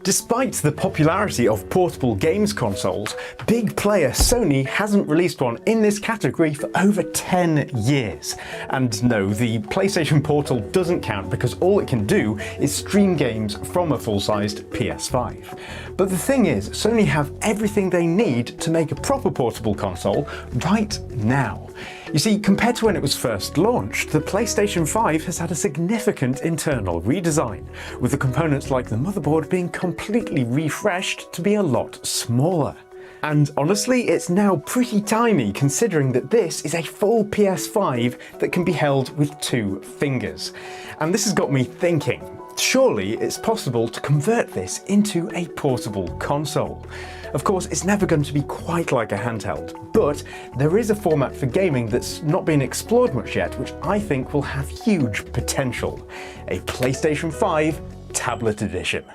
Despite the popularity of portable games consoles, big player Sony hasn't released one in this category for over 10 years. And no, the PlayStation Portal doesn't count because all it can do is stream games from a full-sized PS5. But the thing is, Sony have everything they need to make a proper portable console right now. You see, compared to when it was first launched, the PlayStation 5 has had a significant internal redesign, with the components like the motherboard being completely refreshed to be a lot smaller. And honestly, it's now pretty tiny considering that this is a full PS5 that can be held with 2 fingers. And this has got me thinking, surely it's possible to convert this into a portable console. Of course, it's never going to be quite like a handheld, but there is a format for gaming that's not been explored much yet, which I think will have huge potential. A PlayStation 5 Tablet Edition.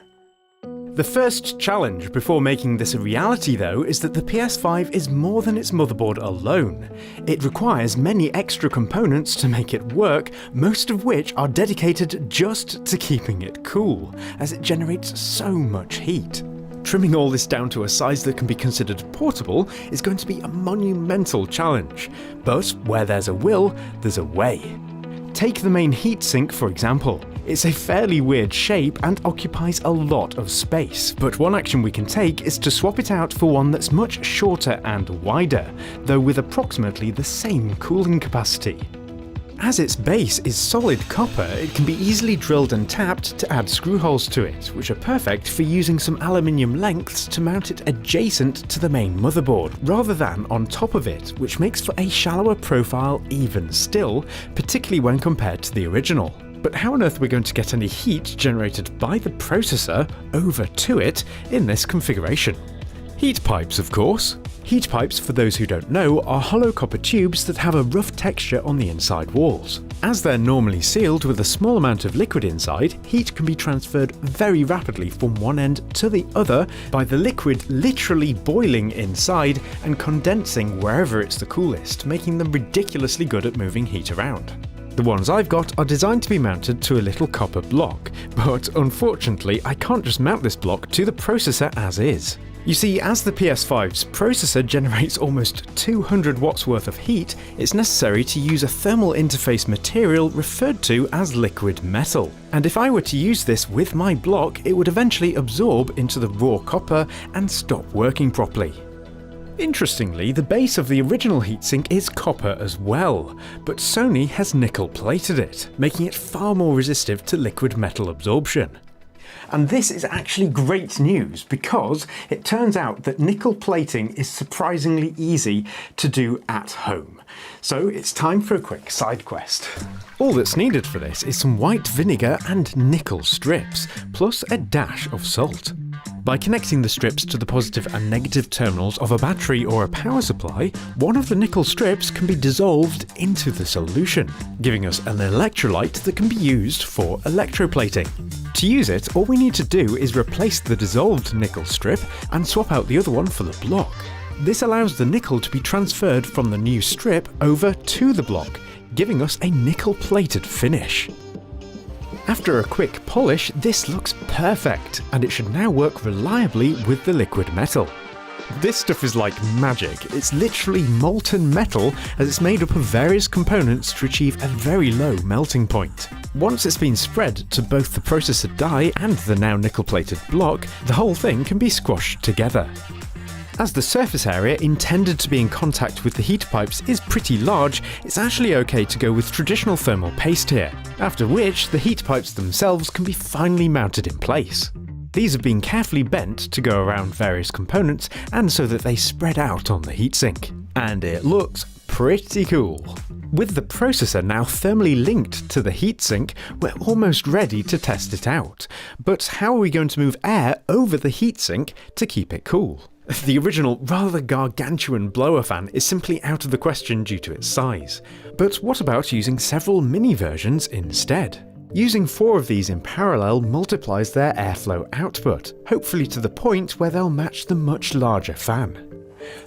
The first challenge before making this a reality though is that the PS5 is more than its motherboard alone. It requires many extra components to make it work, most of which are dedicated just to keeping it cool, as it generates so much heat. Trimming all this down to a size that can be considered portable is going to be a monumental challenge, but where there's a will, there's a way. Take the main heatsink for example. It's a fairly weird shape and occupies a lot of space, but one action we can take is to swap it out for one that's much shorter and wider, though with approximately the same cooling capacity. As its base is solid copper, it can be easily drilled and tapped to add screw holes to it, which are perfect for using some aluminium lengths to mount it adjacent to the main motherboard, rather than on top of it, which makes for a shallower profile even still, particularly when compared to the original. But how on earth are we going to get any heat generated by the processor over to it in this configuration? Heat pipes, of course. Heat pipes, for those who don't know, are hollow copper tubes that have a rough texture on the inside walls. As they're normally sealed with a small amount of liquid inside, heat can be transferred very rapidly from one end to the other by the liquid literally boiling inside and condensing wherever it's the coolest, making them ridiculously good at moving heat around. The ones I've got are designed to be mounted to a little copper block, but unfortunately I can't just mount this block to the processor as is. You see, as the PS5's processor generates almost 200 watts worth of heat, it's necessary to use a thermal interface material referred to as liquid metal. And if I were to use this with my block, it would eventually absorb into the raw copper and stop working properly. Interestingly, the base of the original heatsink is copper as well, but Sony has nickel plated it, making it far more resistive to liquid metal absorption. And this is actually great news because it turns out that nickel plating is surprisingly easy to do at home. So it's time for a quick side quest. All that's needed for this is some white vinegar and nickel strips, plus a dash of salt. By connecting the strips to the positive and negative terminals of a battery or a power supply, one of the nickel strips can be dissolved into the solution, giving us an electrolyte that can be used for electroplating. To use it, all we need to do is replace the dissolved nickel strip and swap out the other one for the block. This allows the nickel to be transferred from the new strip over to the block, giving us a nickel-plated finish. After a quick polish, this looks perfect, and it should now work reliably with the liquid metal. This stuff is like magic. It's literally molten metal as it's made up of various components to achieve a very low melting point. Once it's been spread to both the processor die and the now nickel-plated block, the whole thing can be squashed together. As the surface area intended to be in contact with the heat pipes is pretty large, it's actually okay to go with traditional thermal paste here, after which the heat pipes themselves can be finely mounted in place. These have been carefully bent to go around various components and so that they spread out on the heatsink. And it looks pretty cool. With the processor now thermally linked to the heatsink, we're almost ready to test it out. But how are we going to move air over the heatsink to keep it cool? The original, rather gargantuan blower fan is simply out of the question due to its size. But what about using several mini versions instead? Using 4 of these in parallel multiplies their airflow output, hopefully to the point where they'll match the much larger fan.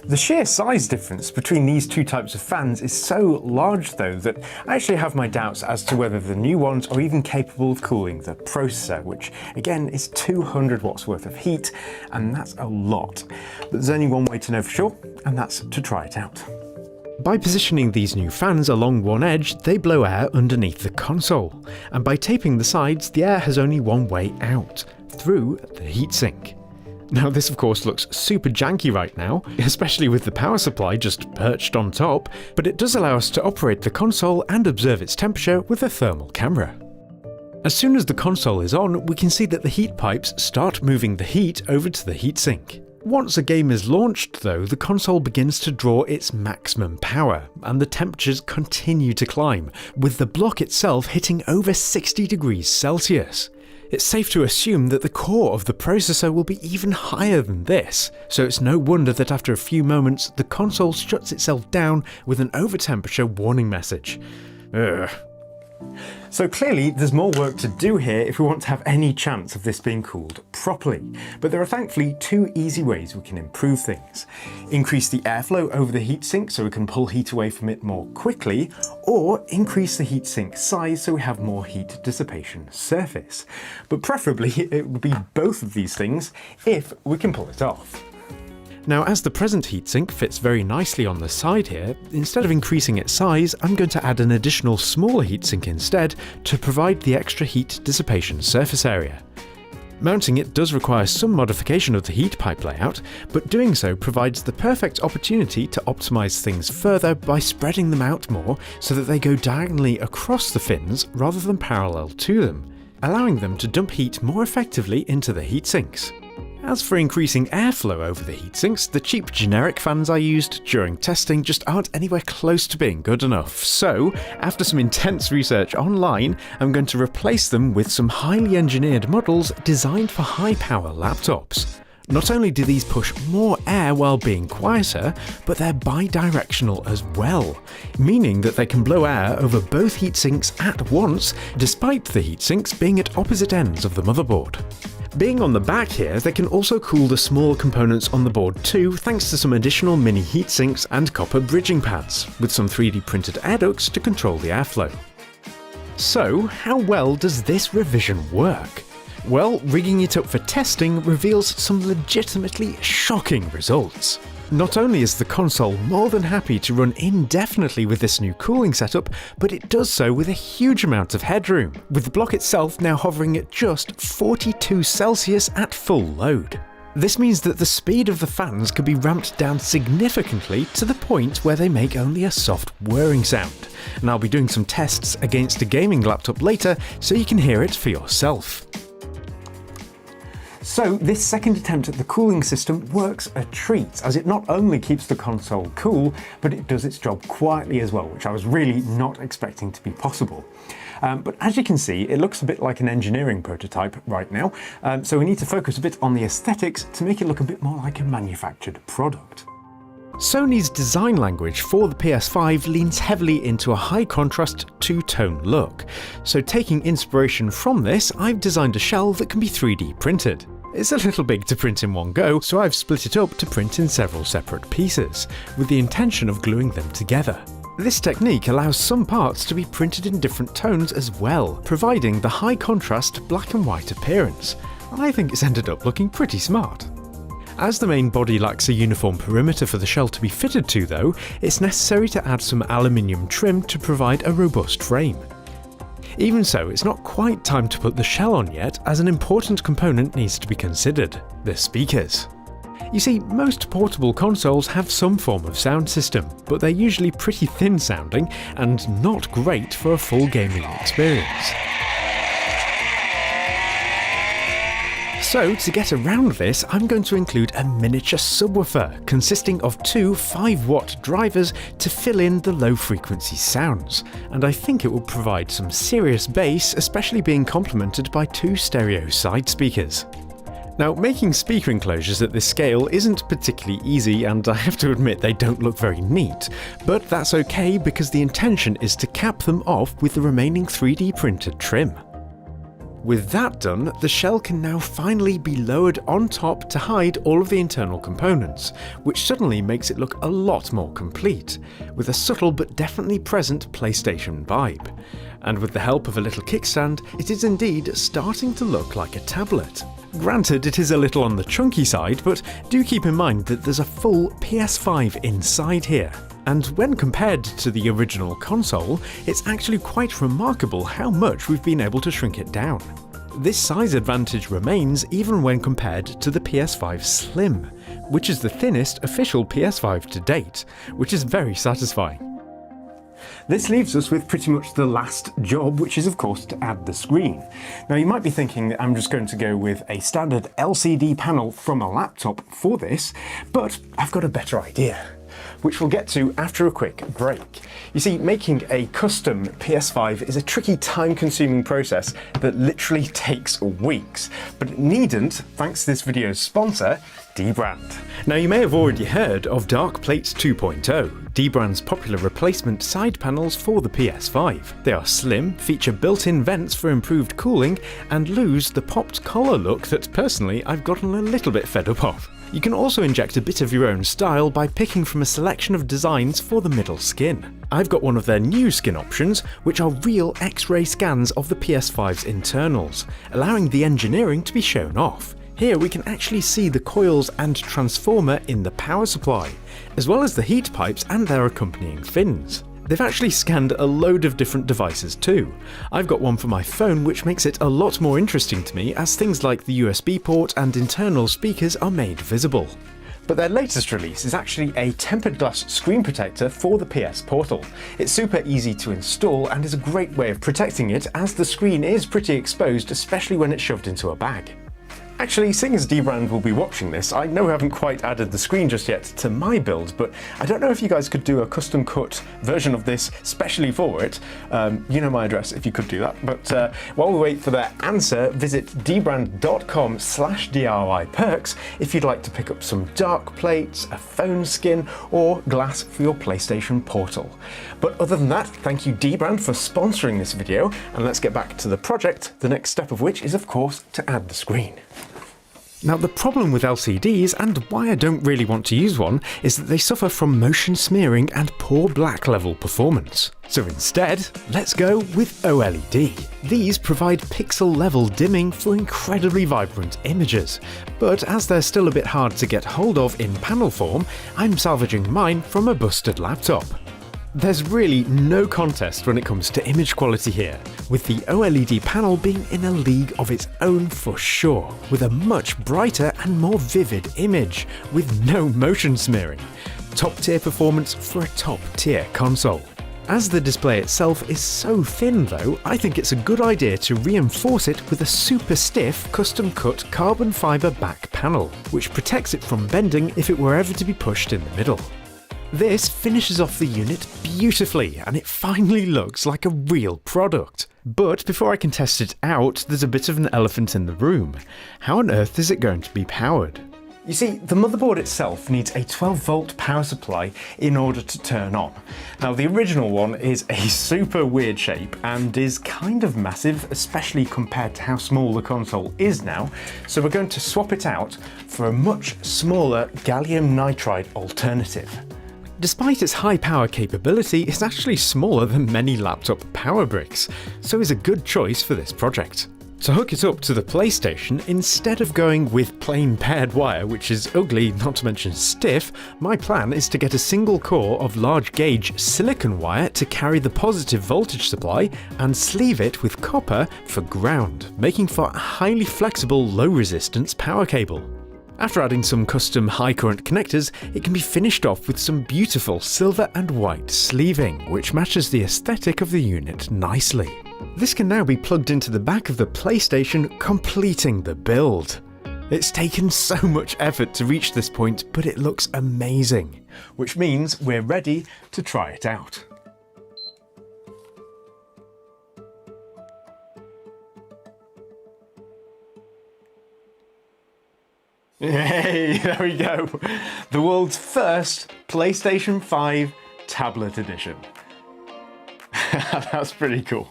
The sheer size difference between these two types of fans is so large though that I actually have my doubts as to whether the new ones are even capable of cooling the processor, which again is 200 watts worth of heat, and that's a lot. But there's only one way to know for sure, and that's to try it out. By positioning these new fans along one edge, they blow air underneath the console, and by taping the sides, the air has only one way out, through the heatsink. Now this of course looks super janky right now, especially with the power supply just perched on top, but it does allow us to operate the console and observe its temperature with a thermal camera. As soon as the console is on, we can see that the heat pipes start moving the heat over to the heatsink. Once a game is launched though, the console begins to draw its maximum power, and the temperatures continue to climb, with the block itself hitting over 60 degrees Celsius. It's safe to assume that the core of the processor will be even higher than this, so it's no wonder that after a few moments the console shuts itself down with an overtemperature warning message. Ugh. So clearly there's more work to do here if we want to have any chance of this being cooled properly, but there are thankfully two easy ways we can improve things. Increase the airflow over the heatsink so we can pull heat away from it more quickly, or increase the heatsink size so we have more heat dissipation surface. But preferably it would be both of these things if we can pull it off. Now, as the present heatsink fits very nicely on the side here, instead of increasing its size, I'm going to add an additional smaller heatsink instead to provide the extra heat dissipation surface area. Mounting it does require some modification of the heat pipe layout, but doing so provides the perfect opportunity to optimize things further by spreading them out more so that they go diagonally across the fins rather than parallel to them, allowing them to dump heat more effectively into the heatsinks. As for increasing airflow over the heatsinks, the cheap generic fans I used during testing just aren't anywhere close to being good enough, so after some intense research online, I'm going to replace them with some highly engineered models designed for high-power laptops. Not only do these push more air while being quieter, but they're bi-directional as well, meaning that they can blow air over both heatsinks at once, despite the heatsinks being at opposite ends of the motherboard. Being on the back here, they can also cool the smaller components on the board too, thanks to some additional mini heatsinks and copper bridging pads, with some 3D printed air ducts to control the airflow. So, how well does this revision work? Well, rigging it up for testing reveals some legitimately shocking results. Not only is the console more than happy to run indefinitely with this new cooling setup, but it does so with a huge amount of headroom, with the block itself now hovering at just 42 Celsius at full load. This means that the speed of the fans can be ramped down significantly to the point where they make only a soft whirring sound, and I'll be doing some tests against a gaming laptop later so you can hear it for yourself. So this second attempt at the cooling system works a treat, as it not only keeps the console cool, but it does its job quietly as well, which I was really not expecting to be possible. But as you can see, it looks a bit like an engineering prototype right now, so we need to focus a bit on the aesthetics to make it look a bit more like a manufactured product. Sony's design language for the PS5 leans heavily into a high-contrast two-tone look, so taking inspiration from this, I've designed a shell that can be 3D printed. It's a little big to print in one go, so I've split it up to print in several separate pieces, with the intention of gluing them together. This technique allows some parts to be printed in different tones as well, providing the high-contrast black and white appearance. I think it's ended up looking pretty smart. As the main body lacks a uniform perimeter for the shell to be fitted to though, it's necessary to add some aluminium trim to provide a robust frame. Even so, it's not quite time to put the shell on yet, as an important component needs to be considered: the speakers. You see, most portable consoles have some form of sound system, but they're usually pretty thin sounding and not great for a full gaming experience. So, to get around this, I'm going to include a miniature subwoofer consisting of two 5-watt drivers to fill in the low-frequency sounds, and I think it will provide some serious bass, especially being complemented by two stereo side speakers. Now, making speaker enclosures at this scale isn't particularly easy, and I have to admit they don't look very neat, but that's okay because the intention is to cap them off with the remaining 3D printed trim. With that done, the shell can now finally be lowered on top to hide all of the internal components, which suddenly makes it look a lot more complete, with a subtle but definitely present PlayStation vibe. And with the help of a little kickstand, it is indeed starting to look like a tablet. Granted, it is a little on the chunky side, but do keep in mind that there's a full PS5 inside here. And when compared to the original console, it's actually quite remarkable how much we've been able to shrink it down. This size advantage remains even when compared to the PS5 Slim, which is the thinnest official PS5 to date, which is very satisfying. This leaves us with pretty much the last job, which is of course to add the screen. Now you might be thinking that I'm just going to go with a standard LCD panel from a laptop for this, but I've got a better idea, which we'll get to after a quick break. You see, making a custom PS5 is a tricky, time-consuming process that literally takes weeks, but it needn't thanks to this video's sponsor, dbrand. Now you may have already heard of DarkPlate 2.0, dbrand's popular replacement side panels for the PS5. They are slim, feature built-in vents for improved cooling, and lose the popped collar look that personally I've gotten a little bit fed up of. You can also inject a bit of your own style by picking from a selection of designs for the middle skin. I've got one of their new skin options, which are real X-ray scans of the PS5's internals, allowing the engineering to be shown off. Here we can actually see the coils and transformer in the power supply, as well as the heat pipes and their accompanying fins. They've actually scanned a load of different devices too. I've got one for my phone, which makes it a lot more interesting to me as things like the USB port and internal speakers are made visible. But their latest release is actually a tempered glass screen protector for the PS Portal. It's super easy to install and is a great way of protecting it, as the screen is pretty exposed, especially when it's shoved into a bag. Actually, seeing as dbrand will be watching this, I know I haven't quite added the screen just yet to my build, but I don't know if you guys could do a custom cut version of this specially for it. You know my address if you could do that. But while we wait for their answer, visit dbrand.com/DIY Perks if you'd like to pick up some dark plates, a phone skin, or glass for your PlayStation Portal. But other than that, thank you dbrand for sponsoring this video, and let's get back to the project, the next step of which is of course to add the screen. Now the problem with LCDs, and why I don't really want to use one, is that they suffer from motion smearing and poor black level performance. So instead, let's go with OLED. These provide pixel level dimming for incredibly vibrant images, but as they're still a bit hard to get hold of in panel form, I'm salvaging mine from a busted laptop. There's really no contest when it comes to image quality here, with the OLED panel being in a league of its own for sure, with a much brighter and more vivid image, with no motion smearing. Top tier performance for a top tier console. As the display itself is so thin though, I think it's a good idea to reinforce it with a super stiff custom cut carbon fibre back panel, which protects it from bending if it were ever to be pushed in the middle. This finishes off the unit beautifully, and it finally looks like a real product. But before I can test it out, there's a bit of an elephant in the room. How on earth is it going to be powered? You see, the motherboard itself needs a 12-volt power supply in order to turn on. Now, the original one is a super weird shape and is kind of massive, especially compared to how small the console is now, so we're going to swap it out for a much smaller gallium nitride alternative. Despite its high power capability, it's actually smaller than many laptop power bricks, so is a good choice for this project. To hook it up to the PlayStation, instead of going with plain paired wire, which is ugly, not to mention stiff, my plan is to get a single core of large gauge silicon wire to carry the positive voltage supply and sleeve it with copper for ground, making for a highly flexible, low resistance power cable. After adding some custom high current connectors, it can be finished off with some beautiful silver and white sleeving, which matches the aesthetic of the unit nicely. This can now be plugged into the back of the PlayStation, completing the build. It's taken so much effort to reach this point, but it looks amazing, which means we're ready to try it out. Hey, there we go. The world's first PlayStation 5 tablet edition. That's pretty cool.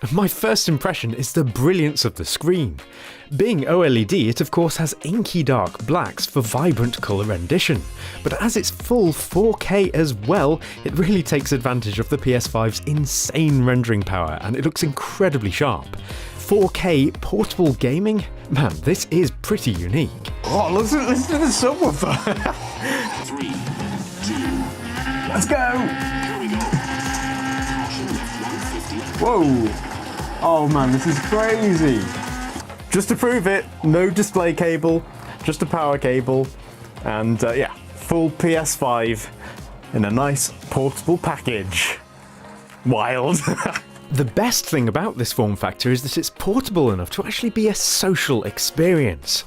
My first impression is the brilliance of the screen. Being OLED, it of course has inky dark blacks for vibrant colour rendition, but as it's full 4K as well, it really takes advantage of the PS5's insane rendering power and it looks incredibly sharp. 4K portable gaming? Man, this is pretty unique. Oh, listen to the subwoofer! 3, 2, let's go! Whoa! Oh man, this is crazy! Just to prove it, no display cable, just a power cable, and yeah, full PS5 in a nice portable package. Wild! The best thing about this form factor is that it's portable enough to actually be a social experience.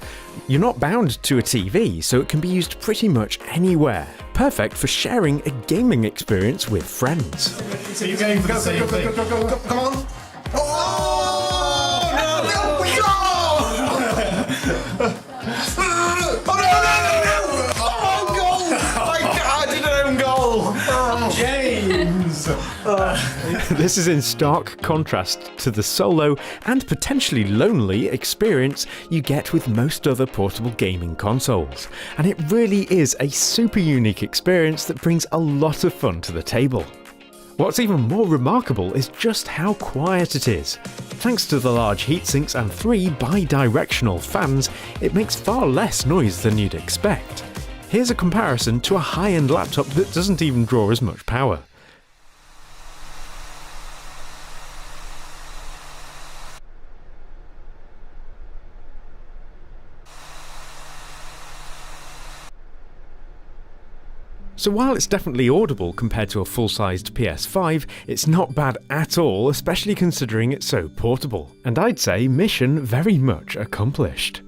You're not bound to a TV, so it can be used pretty much anywhere. Perfect for sharing a gaming experience with friends. So you're going for the same thing. Go, come on! Oh, no! Oh, goal! I did an own goal! Oh, James! This is in stark contrast to the solo and potentially lonely experience you get with most other portable gaming consoles. And it really is a super unique experience that brings a lot of fun to the table. What's even more remarkable is just how quiet it is. Thanks to the large heatsinks and 3 bi-directional fans, it makes far less noise than you'd expect. Here's a comparison to a high-end laptop that doesn't even draw as much power. So while it's definitely audible compared to a full-sized PS5, it's not bad at all, especially considering it's so portable. And I'd say mission very much accomplished.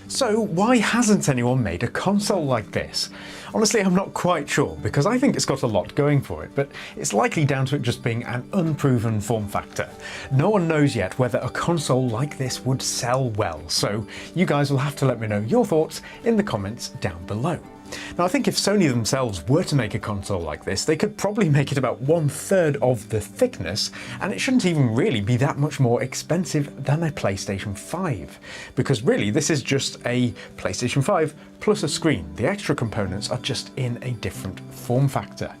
So why hasn't anyone made a console like this? Honestly, I'm not quite sure, because I think it's got a lot going for it, but it's likely down to it just being an unproven form factor. No one knows yet whether a console like this would sell well, so you guys will have to let me know your thoughts in the comments down below. Now, I think if Sony themselves were to make a console like this, they could probably make it about 1/3 of the thickness, and it shouldn't even really be that much more expensive than a PlayStation 5. Because really, this is just a PlayStation 5 plus a screen. The extra components are just in a different form factor.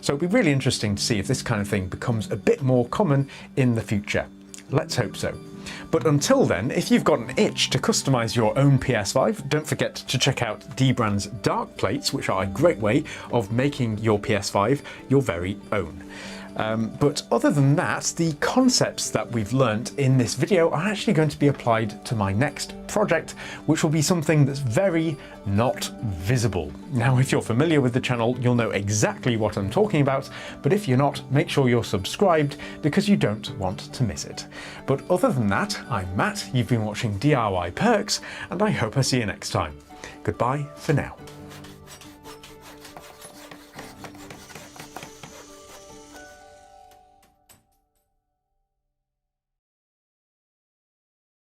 So it'll be really interesting to see if this kind of thing becomes a bit more common in the future. Let's hope so. But until then, if you've got an itch to customize your own PS5, don't forget to check out dbrand's dark plates, which are a great way of making your PS5 your very own. But other than that, the concepts that we've learnt in this video are actually going to be applied to my next project, which will be something that's very not visible. Now, if you're familiar with the channel, you'll know exactly what I'm talking about, but if you're not, make sure you're subscribed because you don't want to miss it. But other than that, I'm Matt, you've been watching DIY Perks, and I hope I see you next time. Goodbye for now.